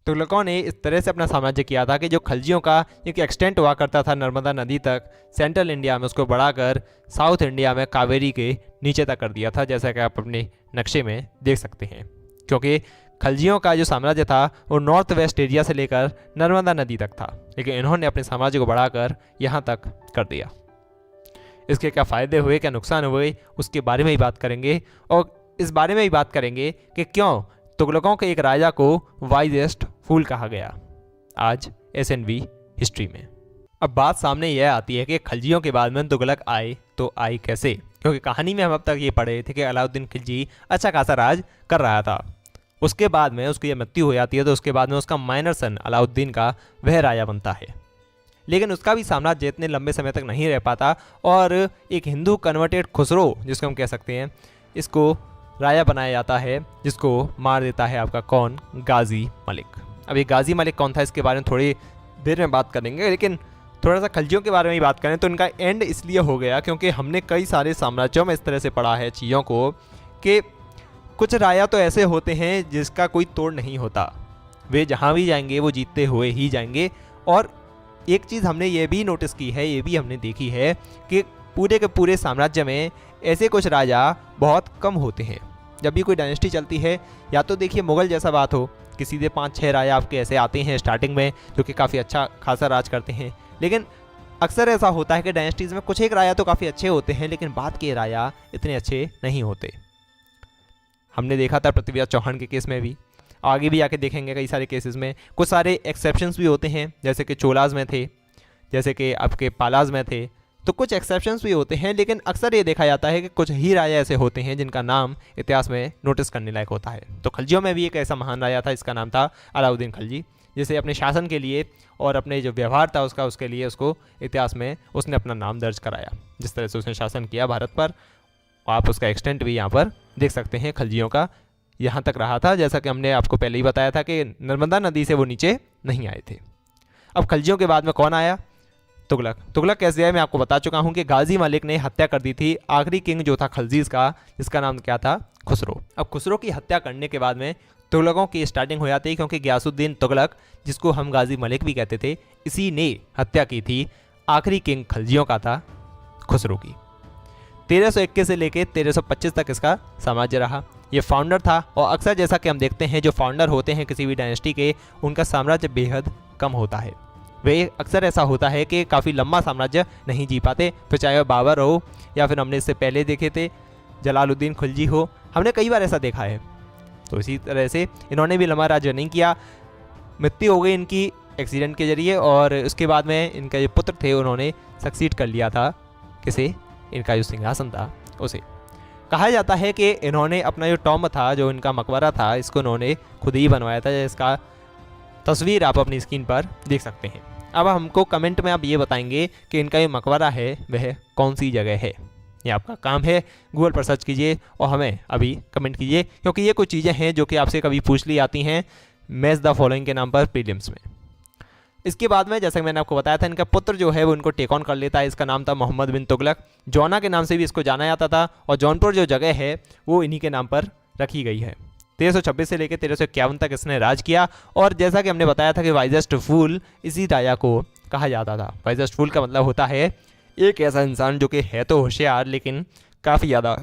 तुगलकों ने इस तरह से अपना साम्राज्य किया था कि जो खलजियों का एक एक्सटेंट हुआ करता था नर्मदा नदी तक सेंट्रल इंडिया में, उसको बढ़ाकर साउथ इंडिया में कावेरी के नीचे तक कर दिया था, जैसा कि आप अपने नक्शे में देख सकते हैं। क्योंकि खलजियों का जो साम्राज्य था वो नॉर्थ वेस्ट एरिया से लेकर नर्मदा नदी तक था, लेकिन इन्होंने अपने साम्राज्य को बढ़ाकर यहाँ तक कर दिया। इसके क्या फ़ायदे हुए, क्या नुकसान हुए, उसके बारे में ही बात करेंगे। और इस बारे में ही बात करेंगे कि क्यों तुगलकों के एक राजा को वाइजेस्ट फूल कहा गया, आज SNV हिस्ट्री में। अब बात सामने यह आती है कि खलजियों के बाद में तुगलक आए तो आए कैसे, क्योंकि कहानी में हम अब तक ये पढ़े थे कि अलाउद्दीन खिलजी अच्छा खासा राज कर रहा था। उसके बाद में उसकी मृत्यु हो जाती है, तो उसके बाद में उसका माइनर सन अलाउद्दीन का वह राजा बनता है। लेकिन उसका भी साम्राज्य इतने लंबे समय तक नहीं रह पाता और एक हिंदू कन्वर्टेड खुसरो, जिसको हम कह सकते हैं, इसको राजा बनाया जाता है, जिसको मार देता है आपका कौन, गाजी मलिक। अब ये गाजी मलिक कौन था, इसके बारे में थोड़ी देर में बात करेंगे, लेकिन थोड़ा सा खलजियों के बारे में ही बात करें तो इनका एंड इसलिए हो गया क्योंकि हमने कई सारे साम्राज्यों में इस तरह से पढ़ा है चीज़ों को कि कुछ राजा तो ऐसे होते हैं जिसका कोई तोड़ नहीं होता, वे जहाँ भी जाएंगे वो जीतते हुए ही जाएंगे। और एक चीज़ हमने ये भी नोटिस की है, ये भी हमने देखी है कि पूरे के पूरे साम्राज्य में ऐसे कुछ राजा बहुत कम होते हैं। जब भी कोई डायनेस्टी चलती है, या तो देखिए मुगल जैसा बात हो कि सीधे 5-6 राजा आपके ऐसे आते हैं स्टार्टिंग में जो कि काफ़ी अच्छा खासा राज करते हैं, लेकिन अक्सर ऐसा होता है कि डायनेस्टीज़ में कुछ एक राजा तो काफ़ी अच्छे होते हैं, लेकिन बाद के राजा इतने अच्छे नहीं होते। हमने देखा था पृथ्वीराज चौहान के केस में भी, आगे भी आके देखेंगे कई सारे केसेस में। कुछ सारे एक्सेप्शंस भी होते हैं, जैसे कि चोलाज में थे, जैसे कि आपके पालाज में थे, तो कुछ एक्सेप्शंस भी होते हैं। लेकिन अक्सर ये देखा जाता है कि कुछ ही राजा ऐसे होते हैं जिनका नाम इतिहास में नोटिस करने लायक होता है। तो खलजियों में भी एक ऐसा महान राजा था, इसका नाम था अलाउद्दीन खलजी, जिसे अपने शासन के लिए और अपने जो व्यवहार था उसके लिए उसको इतिहास में उसने अपना नाम दर्ज कराया। जिस तरह से उसने शासन किया भारत पर, आप उसका एक्सटेंट भी यहाँ पर देख सकते हैं। खलजियों का यहाँ तक रहा था, जैसा कि हमने आपको पहले ही बताया था कि नर्मदा नदी से वो नीचे नहीं आए थे। अब खलजियों के बाद में कौन आया, तुगलक। तुगलक कैसे आया मैं आपको बता चुका हूँ कि गाजी मलिक ने हत्या कर दी थी आखिरी किंग जो था खलजीज का, जिसका नाम क्या था, खुसरो। अब खुसरो की हत्या करने के बाद में तुगलकों की स्टार्टिंग हो जाती है, क्योंकि गयासुद्दीन तुगलक, जिसको हम गाजी मलिक भी कहते थे, इसी ने हत्या की थी आखिरी किंग खलजियों का था खुसरो की। 1321 से लेकर 1325 तक इसका साम्राज्य रहा। ये फाउंडर था, और अक्सर जैसा कि हम देखते हैं जो फाउंडर होते हैं किसी भी डायनेस्टी के, उनका साम्राज्य बेहद कम होता है। वे अक्सर ऐसा होता है कि काफ़ी लंबा साम्राज्य नहीं जी पाते, फिर चाहे वह बाबर हो या फिर हमने इससे पहले देखे थे जलालुद्दीन खिलजी हो, हमने कई बार ऐसा देखा है। तो इसी तरह से इन्होंने भी लंबा राज्य नहीं किया, मृत्यु हो गई इनकी एक्सीडेंट के जरिए, और उसके बाद में इनका जो पुत्र थे उन्होंने सक्सीड कर लिया था किसे, इनका जो सिंहासन था उसे। कहा जाता है कि इन्होंने अपना जो टॉम्ब था, जो इनका मकबरा था, इसको इन्होंने खुद ही बनवाया था। इसका तस्वीर आप अपनी स्क्रीन पर देख सकते हैं। अब हमको कमेंट में आप ये बताएंगे कि इनका ये मकबरा है वह कौन सी जगह है। ये आपका काम है, गूगल पर सर्च कीजिए और हमें अभी कमेंट कीजिए, क्योंकि ये कुछ चीज़ें हैं जो कि आपसे कभी पूछ ली जाती हैं मैच द फॉलोइंग के नाम पर प्रीलिम्स में। इसके बाद में जैसा कि मैंने आपको बताया था, इनका पुत्र जो है वो इनको टेक ऑन कर लेता है। इसका नाम था मोहम्मद बिन तुगलक। जौना के नाम से भी इसको जाना जाता था, और जौनपुर जो जगह है वो इन्हीं के नाम पर रखी गई है। 1326 से लेकर 1351 तक इसने राज किया, और जैसा कि हमने बताया था कि वाइजेस्ट फूल इसी राजा को कहा जाता था। वाइजेस्ट फूल का मतलब होता है एक ऐसा इंसान जो कि है तो होशियार लेकिन काफ़ी ज़्यादा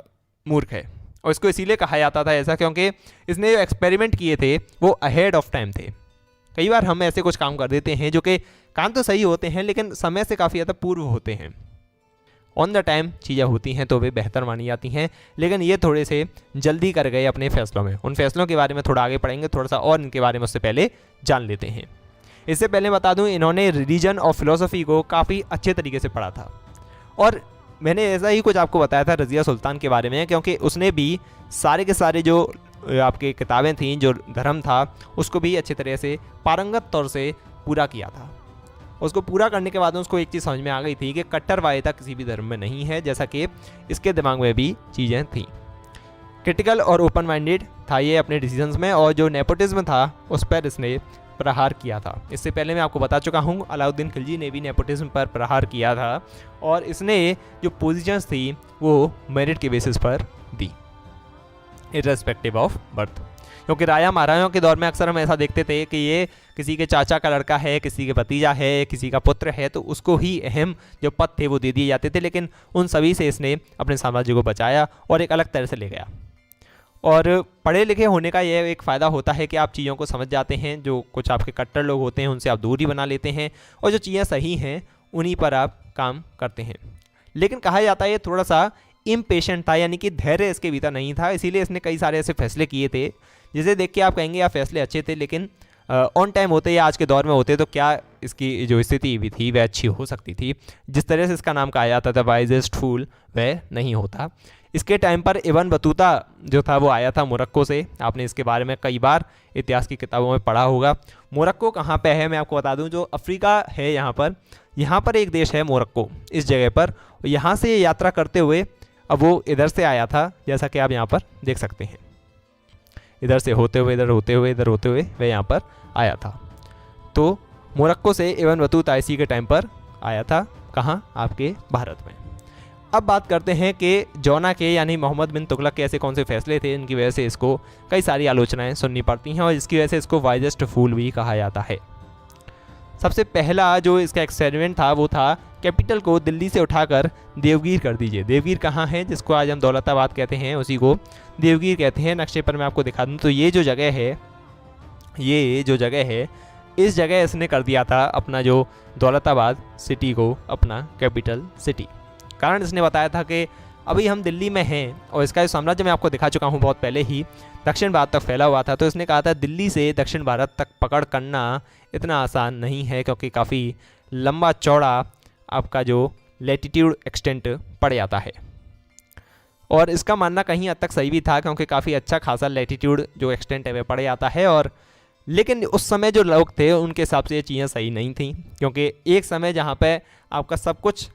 मूर्ख है, और इसको इसीलिए कहा जाता था ऐसा क्योंकि इसने जो एक्सपेरिमेंट किए थे वो अहेड ऑफ टाइम थे। कई बार हम ऐसे कुछ काम कर देते हैं जो कि काम तो सही होते हैं लेकिन समय से काफ़ी ज़्यादा पूर्व होते हैं। ऑन द टाइम चीज़ें होती हैं तो वे बेहतर मानी जाती हैं, लेकिन ये थोड़े से जल्दी कर गए अपने फैसलों में। उन फैसलों के बारे में थोड़ा आगे पढ़ेंगे, थोड़ा सा और इनके बारे में उससे पहले जान लेते हैं। इससे पहले बता दूं, इन्होंने रिलीजन और फिलोसफी को काफ़ी अच्छे तरीके से पढ़ा था, और मैंने ऐसा ही कुछ आपको बताया था रज़िया सुल्तान के बारे में, क्योंकि उसने भी सारे के सारे जो आपके किताबें थीं, जो धर्म था, उसको भी अच्छी तरह से पारंगत तौर से पूरा किया था। उसको पूरा करने के बाद उसको एक चीज़ समझ में आ गई थी कि कट्टरवादिता किसी भी धर्म में नहीं है, जैसा कि इसके दिमाग में भी चीज़ें थीं। क्रिटिकल और ओपन माइंडेड था ये अपने डिसीजंस में, और जो नेपोटिज्म था उस पर इसने प्रहार किया था। इससे पहले मैं आपको बता चुका हूँ अलाउद्दीन खिलजी ने भी नेपोटिज्म पर प्रहार किया था, और इसने जो पोजीशंस थी वो मेरिट के बेसिस पर दी, इररेस्पेक्टिव ऑफ बर्थ। क्योंकि राजा महाराजाओं के दौर में अक्सर हम ऐसा देखते थे कि ये किसी के चाचा का लड़का है, किसी के भतीजा है, किसी का पुत्र है, तो उसको ही अहम जो पद थे वो दे दिए जाते थे। लेकिन उन सभी से इसने अपने साम्राज्य को बचाया और एक अलग तरह से ले गया। और पढ़े लिखे होने का यह एक फ़ायदा होता है कि आप चीज़ों को समझ जाते हैं। जो कुछ आपके कट्टर लोग होते हैं उनसे आप दूरी बना लेते हैं और जो चीज़ें सही हैं उन्हीं पर आप काम करते हैं। लेकिन कहा जाता है ये थोड़ा सा इम्पेशेंट था, यानी कि धैर्य इसके भीतर नहीं था, इसीलिए इसने कई सारे ऐसे फैसले किए थे जिसे देख के आप कहेंगे यार फैसले अच्छे थे, लेकिन ऑन टाइम होते या आज के दौर में होते तो क्या इसकी जो स्थिति भी थी वह अच्छी हो सकती थी। जिस तरह से इसका नाम कहा जाता था वाइजेस्ट फूल, वह नहीं होता। इसके टाइम पर इब्न बतूता जो था वो आया था मोरक्को से। आपने इसके बारे में कई बार इतिहास की किताबों में पढ़ा होगा। मोरक्को कहाँ पे है मैं आपको बता दूं, जो अफ्रीका है यहाँ पर एक देश है मोरक्को, इस जगह पर। यहाँ से यात्रा करते हुए अब वो इधर से आया था, जैसा कि आप यहाँ पर देख सकते हैं। इधर से होते हुए इधर होते हुए वह यहाँ पर आया था। तो मोरक्को से इब्न बतूता इसी के टाइम पर आया था। कहाँ? आपके भारत में। अब बात करते हैं कि जौना के यानी मोहम्मद बिन तुगलक के ऐसे कौन से फैसले थे जिनकी वजह से इसको कई सारी आलोचनाएं सुननी पड़ती हैं और जिसकी वजह से इसको वाइजेस्ट फूल भी कहा जाता है। सबसे पहला जो इसका एक्सपेरिमेंट था वो था कैपिटल को दिल्ली से उठाकर देवगिर कर दीजिए। देवगिर कहाँ है? जिसको आज हम दौलताबाद कहते हैं उसी को देवगिर कहते हैं। नक्शे पर मैं आपको दिखा दूँ तो ये जो जगह है इस जगह इसने कर दिया था अपना जो दौलताबाद सिटी को अपना कैपिटल सिटी। कारण इसने बताया था कि अभी हम दिल्ली में हैं और इसका जो साम्राज्य मैं आपको दिखा चुका हूँ बहुत पहले ही, दक्षिण भारत तक फैला हुआ था। तो इसने कहा था दिल्ली से दक्षिण भारत तक पकड़ करना इतना आसान नहीं है, क्योंकि काफ़ी लंबा चौड़ा आपका जो लैटिट्यूड एक्सटेंट पड़ जाता है। और इसका मानना कहीं हद तक सही भी था, क्योंकि काफ़ी अच्छा खासा लैटिट्यूड जो एक्सटेंट है वह पड़ जाता है। और लेकिन उस समय जो लोग थे उनके हिसाब से ये चीज़ें सही नहीं थी, क्योंकि एक समय जहाँ पे आपका सब कुछ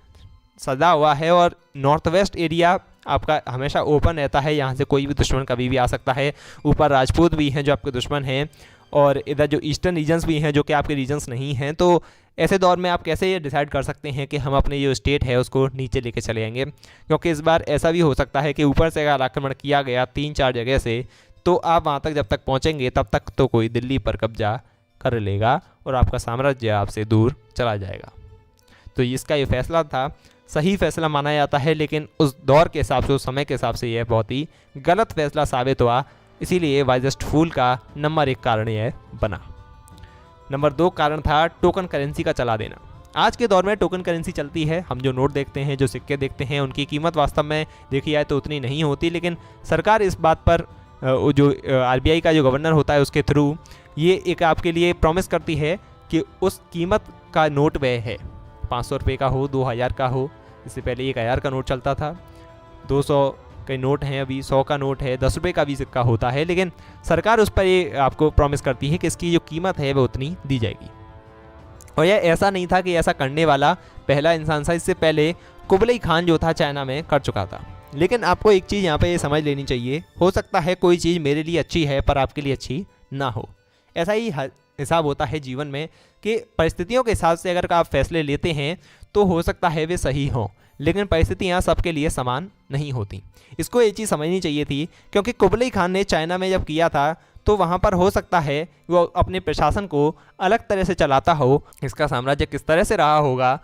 सजा हुआ है और नॉर्थ वेस्ट एरिया आपका हमेशा ओपन रहता है, यहाँ से कोई भी दुश्मन कभी भी आ सकता है। ऊपर राजपूत भी हैं जो आपके दुश्मन हैं और इधर जो ईस्टर्न रीजन्स भी हैं जो कि आपके रीजन्स नहीं हैं। तो ऐसे दौर में आप कैसे ये डिसाइड कर सकते हैं कि हम अपने जो स्टेट है उसको नीचे लेके चले जाएंगे? क्योंकि इस बार ऐसा भी हो सकता है कि ऊपर से अगर आक्रमण किया गया 3-4 जगह से, तो आप वहाँ तक जब तक पहुँचेंगे तब तक तो कोई दिल्ली पर कब्जा कर लेगा और आपका साम्राज्य आपसे दूर चला जाएगा। तो इसका ये फैसला था, सही फैसला माना जाता है, लेकिन उस दौर के हिसाब से, उस समय के हिसाब से यह बहुत ही गलत फैसला साबित हुआ। इसीलिए वाइजेस्ट फूल का नंबर 1 कारण यह बना। नंबर 2 कारण था टोकन करेंसी का चला देना। आज के दौर में टोकन करेंसी चलती है। हम जो नोट देखते हैं, जो सिक्के देखते हैं, उनकी कीमत वास्तव में देखी जाए तो उतनी नहीं होती, लेकिन सरकार इस बात पर जो RBI का जो गवर्नर होता है उसके थ्रू ये एक आपके लिए प्रॉमिस करती है कि उस कीमत का नोट वह है, 500 रुपये का हो, 2000 का हो। इससे पहले 1000 का नोट चलता था, 200 के नोट हैं, अभी 100 का नोट है, 10 रुपये का भी सिक्का होता है, लेकिन सरकार उस पर ये आपको प्रॉमिस करती है कि इसकी जो कीमत है वह उतनी दी जाएगी। और यह ऐसा नहीं था कि ऐसा करने वाला पहला इंसान था, इससे पहले कुबलई खान जो था चाइना में कर चुका था। लेकिन आपको एक चीज़ यहाँ पे ये समझ लेनी चाहिए, हो सकता है कोई चीज़ मेरे लिए अच्छी है पर आपके लिए अच्छी ना हो। ऐसा ही हिसाब होता है जीवन में कि परिस्थितियों के हिसाब से अगर आप फैसले लेते हैं तो हो सकता है वे सही हों, लेकिन परिस्थितियाँ सबके लिए समान नहीं होती। इसको ये चीज़ समझनी चाहिए थी, क्योंकि कुबलई खान ने चाइना में जब किया था तो वहाँ पर हो सकता है वो अपने प्रशासन को अलग तरह से चलाता हो, इसका साम्राज्य किस तरह से रहा होगा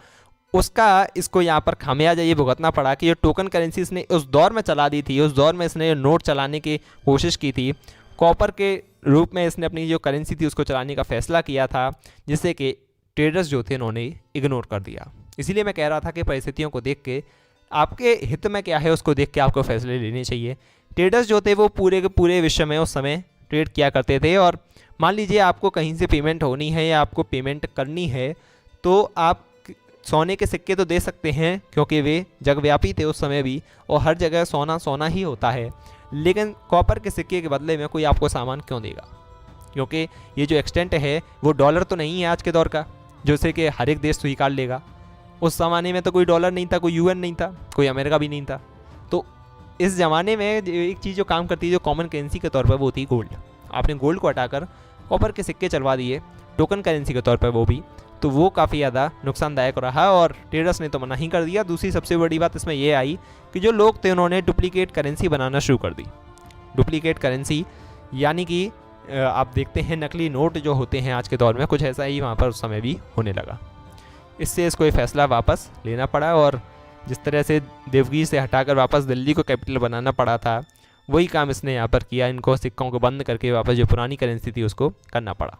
उसका इसको यहाँ पर खामियाजा ये भुगतना पड़ा कि जो टोकन करेंसी इसने उस दौर में चला दी थी, उस दौर में इसने नोट चलाने की कोशिश की थी, कॉपर के रूप में इसने अपनी जो करेंसी थी उसको चलाने का फैसला किया था, जिससे कि ट्रेडर्स जो थे उन्होंने इग्नोर कर दिया। इसीलिए मैं कह रहा था कि परिस्थितियों को देख के आपके हित में क्या है उसको देख के आपको फैसले लेने चाहिए। ट्रेडर्स जो थे वो पूरे के पूरे विश्व में उस समय ट्रेड किया करते थे, और मान लीजिए आपको कहीं से पेमेंट होनी है या आपको पेमेंट करनी है तो आप सोने के सिक्के तो दे सकते हैं, क्योंकि वे जगव्यापी थे उस समय भी और हर जगह सोना सोना ही होता है। लेकिन कॉपर के सिक्के के बदले में कोई आपको सामान क्यों देगा? क्योंकि ये जो एक्सटेंट है वो डॉलर तो नहीं है आज के दौर का, जैसे कि हर एक देश स्वीकार लेगा। उस ज़माने में तो कोई डॉलर नहीं था, कोई UN नहीं था, कोई अमेरिका भी नहीं था। तो इस ज़माने में एक चीज़ जो काम करती है जो कॉमन करेंसी के तौर पर वो थी गोल्ड। आपने गोल्ड को हटाकर कॉपर के सिक्के चलवा दिए टोकन करेंसी के तौर पर वो भी, तो वो काफ़ी ज़्यादा नुकसानदायक रहा और ट्रेडर्स ने तो मना ही कर दिया। दूसरी सबसे बड़ी बात इसमें ये आई कि जो लोग थे उन्होंने डुप्लीकेट करेंसी बनाना शुरू कर दी। डुप्लीकेट करेंसी यानी कि आप देखते हैं नकली नोट जो होते हैं आज के दौर में, कुछ ऐसा ही वहाँ पर उस समय भी होने लगा। इससे इसको ये फैसला वापस लेना पड़ा और जिस तरह से देवगिरी से हटाकर वापस दिल्ली को कैपिटल बनाना पड़ा था, वही काम इसने यहाँ पर किया। इनको सिक्कों को बंद करके वापस जो पुरानी करेंसी थी उसको करना पड़ा।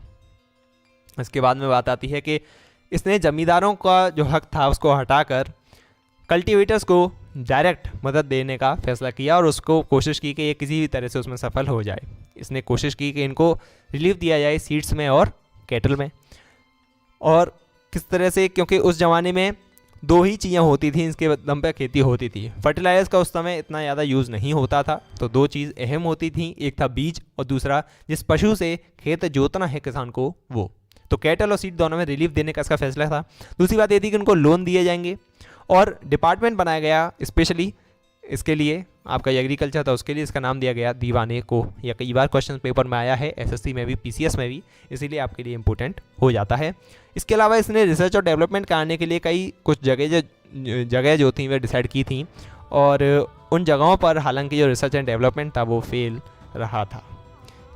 इसके बाद में बात आती है कि इसने ज़मींदारों का जो हक था उसको हटाकर कल्टीवेटर्स को डायरेक्ट मदद देने का फैसला किया और उसको कोशिश की कि ये किसी भी तरह से उसमें सफल हो जाए। इसने कोशिश की कि इनको रिलीफ दिया जाए सीड्स में और कैटल में। और किस तरह से, क्योंकि उस ज़माने में दो ही चीज़ें होती थी इसके दम पर खेती होती थी। फर्टिलाइजर्स का उस समय इतना ज़्यादा यूज़ नहीं होता था, तो दो चीज़ अहम होती थी, एक था बीज और दूसरा जिस पशु से खेत जोतना है किसान को वो। तो कैटल और सीड दोनों में रिलीफ देने का इसका फैसला था। दूसरी बात ये थी कि उनको लोन दिए जाएंगे और डिपार्टमेंट बनाया गया स्पेशली इसके लिए, आपका एग्रीकल्चर था उसके लिए, इसका नाम दिया गया दीवाने को। यह कई बार क्वेश्चन पेपर में आया है, एसएससी में भी, पीसीएस में भी, इसीलिए आपके लिए इंपॉर्टेंट हो जाता है। इसके अलावा इसने रिसर्च और डेवलपमेंट कराने के लिए कई कुछ जगह जो थी वे डिसाइड की थी और उन जगहों पर हालांकि जो रिसर्च एंड डेवलपमेंट था वो फेल रहा था,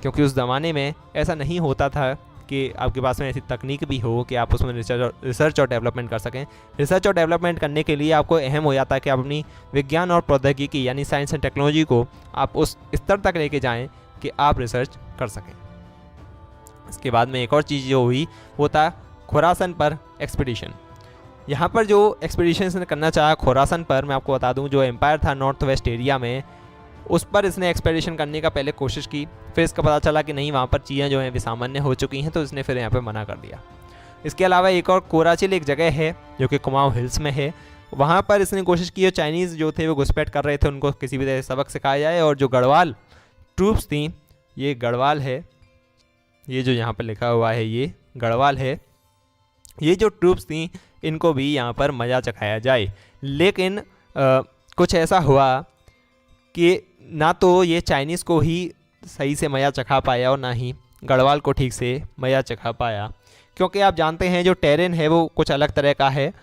क्योंकि उस ज़माने में ऐसा नहीं होता था कि आपके पास में ऐसी तकनीक भी हो कि आप उसमें रिसर्च और डेवलपमेंट कर सकें। रिसर्च और डेवलपमेंट करने के लिए आपको अहम हो जाता है कि आप अपनी विज्ञान और प्रौद्योगिकी यानी साइंस एंड टेक्नोलॉजी को आप उस स्तर तक लेके जाएं कि आप रिसर्च कर सकें। इसके बाद में एक और चीज़ जो हुई वो था खुरासन पर एक्सपीडिशन। यहाँ पर जो एक्सपीडिशन इसने करना चाहा खुरासन पर, मैं आपको बता दूँ, जो एम्पायर था नॉर्थ वेस्ट एरिया में, उस पर इसने एक्सपेडिशन करने का पहले कोशिश की। फिर इसका पता चला कि नहीं, वहाँ पर चीज़ें जो हैं वे सामान्य हो चुकी हैं, तो इसने फिर यहाँ पे मना कर दिया। इसके अलावा एक और कोराचिल एक जगह है जो कि कुमाऊं हिल्स में है, वहाँ पर इसने कोशिश की, चाइनीज़ जो थे वो घुसपैठ कर रहे थे, उनको किसी भी तरह सबक सिखाया जाए। और जो गढ़वाल ट्रूप्स थी, ये गढ़वाल है, ये जो यहाँ पर लिखा हुआ है ये गढ़वाल है, ये जो ट्रूप्स थी इनको भी यहाँ पर मज़ा चखाया जाए। लेकिन कुछ ऐसा हुआ कि ना तो ये चाइनीज़ को ही सही से मज़ा चखा पाया और ना ही गढ़वाल को ठीक से मज़ा चखा पाया, क्योंकि आप जानते हैं जो टेरेन है वो कुछ अलग तरह का है,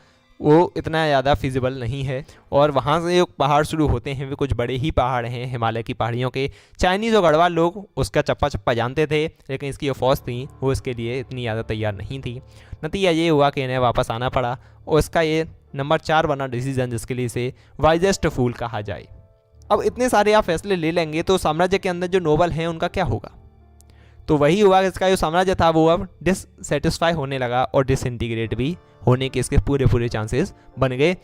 वो इतना ज़्यादा फिजिबल नहीं है। और वहाँ से जो पहाड़ शुरू होते हैं वे कुछ बड़े ही पहाड़ हैं हिमालय की पहाड़ियों के। चाइनीज़ और गढ़वाल लोग उसका चप्पा चप्पा जानते थे, लेकिन इसकी जो फौज थी वो इसके लिए इतनी ज़्यादा तैयार नहीं थी। नतीजा ये हुआ कि इन्हें वापस आना पड़ा और इसका ये नंबर 4 बना डिसीजन, जिसके लिए इसे वाइजेस्ट फूल कहा जाए। अब इतने सारे आप फैसले ले लेंगे तो साम्राज्य के अंदर जो नोबल हैं उनका क्या होगा? तो वही हुआ कि इसका जो साम्राज्य था वो अब डिससेटिस्फाई होने लगा और डिसइंटीग्रेट भी होने के इसके पूरे चांसेस बन गए।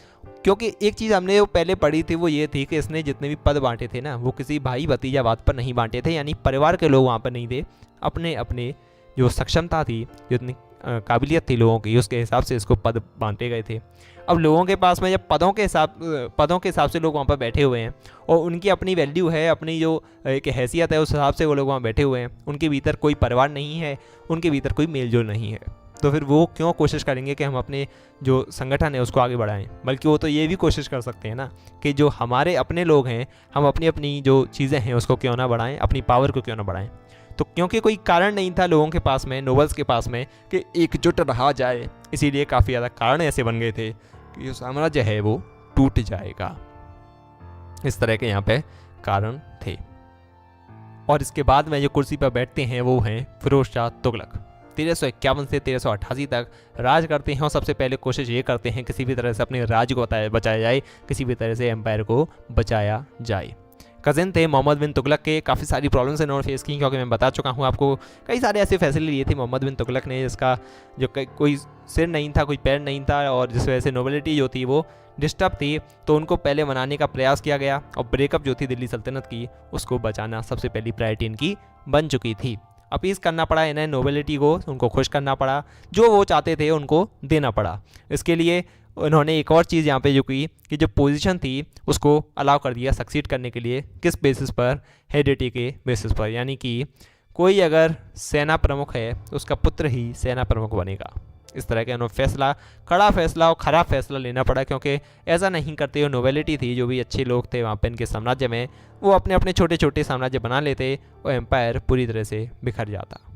क्योंकि एक चीज़ हमने जो पहले पढ़ी थी वो ये थी कि इसने जितने भी पद बांटे थे ना, वो किसी भाई भतीजावाद पर नहीं बांटे थे, यानी परिवार के लोग वहाँ पर नहीं थे, अपने अपने जो सक्षमता थी, जितनी काबिलियत थी लोगों की, उसके हिसाब से इसको पद बांटे गए थे। अब लोगों के पास में जब पदों के हिसाब से लोग वहाँ पर बैठे हुए हैं और उनकी अपनी वैल्यू है, अपनी जो एक हैसियत है, उस हिसाब से वो लोग वहाँ बैठे हुए हैं, उनके भीतर कोई परिवार नहीं है, उनके भीतर कोई मेलजोल नहीं है, तो फिर वो क्यों कोशिश करेंगे कि हम अपने जो संगठन है उसको आगे बढ़ाएं? बल्कि वो तो ये भी कोशिश कर सकते हैं ना कि जो हमारे अपने लोग हैं, हम अपनी अपनी जो चीज़ें हैं उसको क्यों ना बढ़ाएं, अपनी पावर को क्यों ना बढ़ाएं। तो क्योंकि कोई कारण नहीं था लोगों के पास में, नोबल्स के पास में, कि एकजुट रहा जाए, इसीलिए काफ़ी ज़्यादा कारण ऐसे बन गए थे कि जो साम्राज्य है वो टूट जाएगा। इस तरह के यहाँ पे कारण थे। और इसके बाद में जो कुर्सी पर बैठते हैं वो हैं फिरोज शाह तुगलक। 1351 से 1388 तक राज करते हैं और सबसे पहले कोशिश ये करते हैं किसी भी तरह से अपने राज्य को बचाया जाए, किसी भी तरह से एम्पायर को बचाया जाए। कज़िन थे मोहम्मद बिन तुगलक के, काफ़ी सारी प्रॉब्लम्स इन्होंने फेस की, क्योंकि मैं बता चुका हूँ आपको, कई सारे ऐसे फैसले लिए थे मोहम्मद बिन तुगलक ने, जिसका जो कोई सिर नहीं था, कोई पैर नहीं था, और जिस वजह से नोबिलिटी जो थी वो डिस्टर्ब थी। तो उनको पहले मनाने का प्रयास किया गया और ब्रेकअप जो थी दिल्ली सल्तनत की, उसको बचाना सबसे पहली प्रायोरिटी इनकी बन चुकी थी। अपीज़ करना पड़ा इन्हें नोबिलिटी को, उनको खुश करना पड़ा, जो वो चाहते थे उनको देना पड़ा। इसके लिए उन्होंने एक और चीज़ यहाँ पे जो की कि जो पोजीशन थी उसको अलाउ कर दिया सक्सीड करने के लिए। किस बेसिस पर? हेरिडिटी के बेसिस पर, यानी कि कोई अगर सेना प्रमुख है तो उसका पुत्र ही सेना प्रमुख बनेगा। इस तरह के उन्होंने फैसला, कड़ा फैसला और ख़राब फैसला लेना पड़ा, क्योंकि ऐसा नहीं करते हुए नोबिलिटी थी, जो भी अच्छे लोग थे वहाँ पे इनके साम्राज्य में, वो अपने अपने छोटे छोटे साम्राज्य बना लेते और एम्पायर पूरी तरह से बिखर जाता।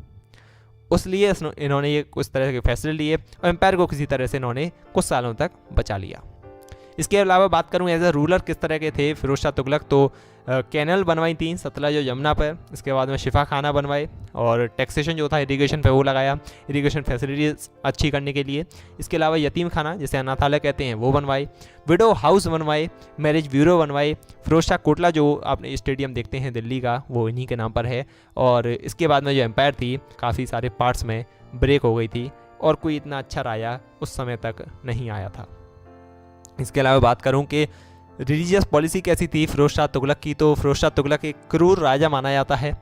उसलिए इन्होंने ये कुछ तरह के फैसले लिए और एम्पायर को किसी तरह से इन्होंने कुछ सालों तक बचा लिया। इसके अलावा बात करूं एज अ रूलर किस तरह के थे फिरोज शाह तुगलक, तो कैनल बनवाई 3 सतलज और यमुना पर। इसके बाद में शिफा खाना बनवाए और टैक्सेशन जो था इरीगेशन पे वो लगाया, इरीगेशन फैसिलिटीज़ अच्छी करने के लिए। इसके अलावा यतीम खाना जिसे अनाथालय कहते हैं वो बनवाए, विडो हाउस बनवाए, मैरिज ब्यूरो बनवाए। फिरोज शाह कोटला जो आपने स्टेडियम देखते हैं दिल्ली का वो इन्हीं के नाम पर है। और इसके बाद में जो एम्पायर थी काफ़ी सारे पार्ट्स में ब्रेक हो गई थी और कोई इतना अच्छा राजा उस समय तक नहीं आया था। इसके अलावा बात करूं कि रिलीजियस पॉलिसी कैसी थी फिरोज शाह तुगलक की, तो फिरोज शाह तुगलक एक क्रूर राजा माना जाता है।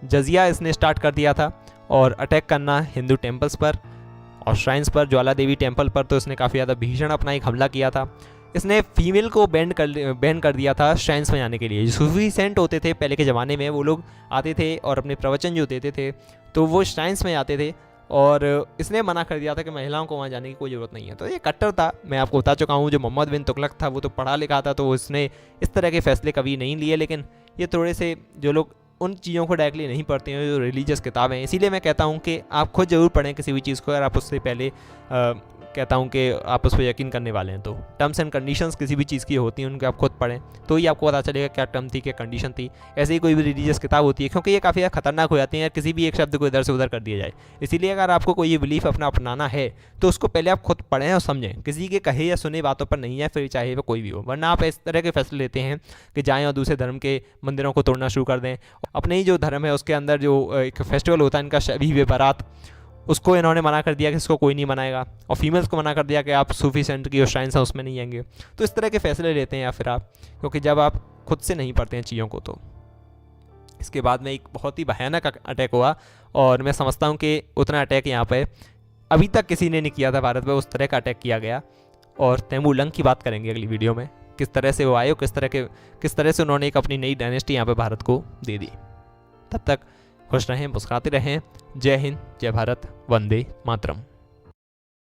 जजिया इसने स्टार्ट कर दिया था और अटैक करना हिंदू टेम्पल्स पर और श्राइन्स पर। ज्वाला देवी टेम्पल पर तो इसने काफ़ी ज़्यादा भीषण अपना एक हमला किया था। इसने फीमेल को बैन कर दिया था श्राइन्स में जाने के लिए। सूफी सेंट होते थे पहले के ज़माने में, वो लोग आते थे और अपने प्रवचन जो देते थे तो वो श्राइन्स में आते थे और इसने मना कर दिया था कि महिलाओं को वहाँ जाने की कोई ज़रूरत नहीं है। तो ये कट्टर था, मैं आपको बता चुका हूँ। जो मोहम्मद बिन तुगलक था वो तो पढ़ा लिखा था, तो उसने इस तरह के फैसले कभी नहीं लिए। लेकिन ये थोड़े से जो लोग उन चीज़ों को डायरेक्टली नहीं पढ़ते हैं, जो रिलीजियस किताबें हैं, इसीलिए मैं कहता हूँ कि आप खुद ज़रूर पढ़ें किसी भी चीज़ को। अगर आप उससे पहले कहता हूँ कि आप उस पर यकीन करने वाले हैं तो टर्म्स एंड कंडीशंस किसी भी चीज़ की होती हैं उनके आप खुद पढ़ें तो ही आपको पता चलेगा क्या टर्म थी क्या कंडीशन थी। ऐसे ही कोई भी रिलीजियस किताब होती है, क्योंकि ये काफ़ी खतरनाक हो जाती है किसी भी एक शब्द को इधर से उधर कर दिया जाए। इसीलिए अगर आपको कोई ये बिलीफ अपनाना है तो उसको पहले आप खुद पढ़ें और समझें, किसी के कहे या सुने बातों पर नहीं है, फिर चाहे वो कोई भी हो। वरना आप इस तरह के फैसले लेते हैं कि जाएँ और दूसरे धर्म के मंदिरों को तोड़ना शुरू कर दें। अपने ही जो धर्म है उसके अंदर जो एक फेस्टिवल होता है इनका शबी बारात, उसको इन्होंने मना कर दिया कि इसको कोई नहीं मनाएगा, और फीमेल्स को मना कर दिया कि आप सूफी सेंट की जो श्राइन्स हैं उसमें नहीं जाएंगे। तो इस तरह के फैसले लेते हैं या फिर आप, क्योंकि जब आप खुद से नहीं पढ़ते हैं चीज़ों को। तो इसके बाद में एक बहुत ही भयानक अटैक हुआ और मैं समझता हूँ कि उतना अटैक यहाँ पे अभी तक किसी ने नहीं किया था भारत में, उस तरह का अटैक किया गया। और तैमूर लंग की बात करेंगे अगली वीडियो में, किस तरह से वो आए और किस तरह से उन्होंने एक अपनी नई डायनेस्टी यहाँ पर भारत को दे दी। तब तक खुश रहें, मुस्कुराते रहें। जय हिंद, जय भारत, वंदे मातरम।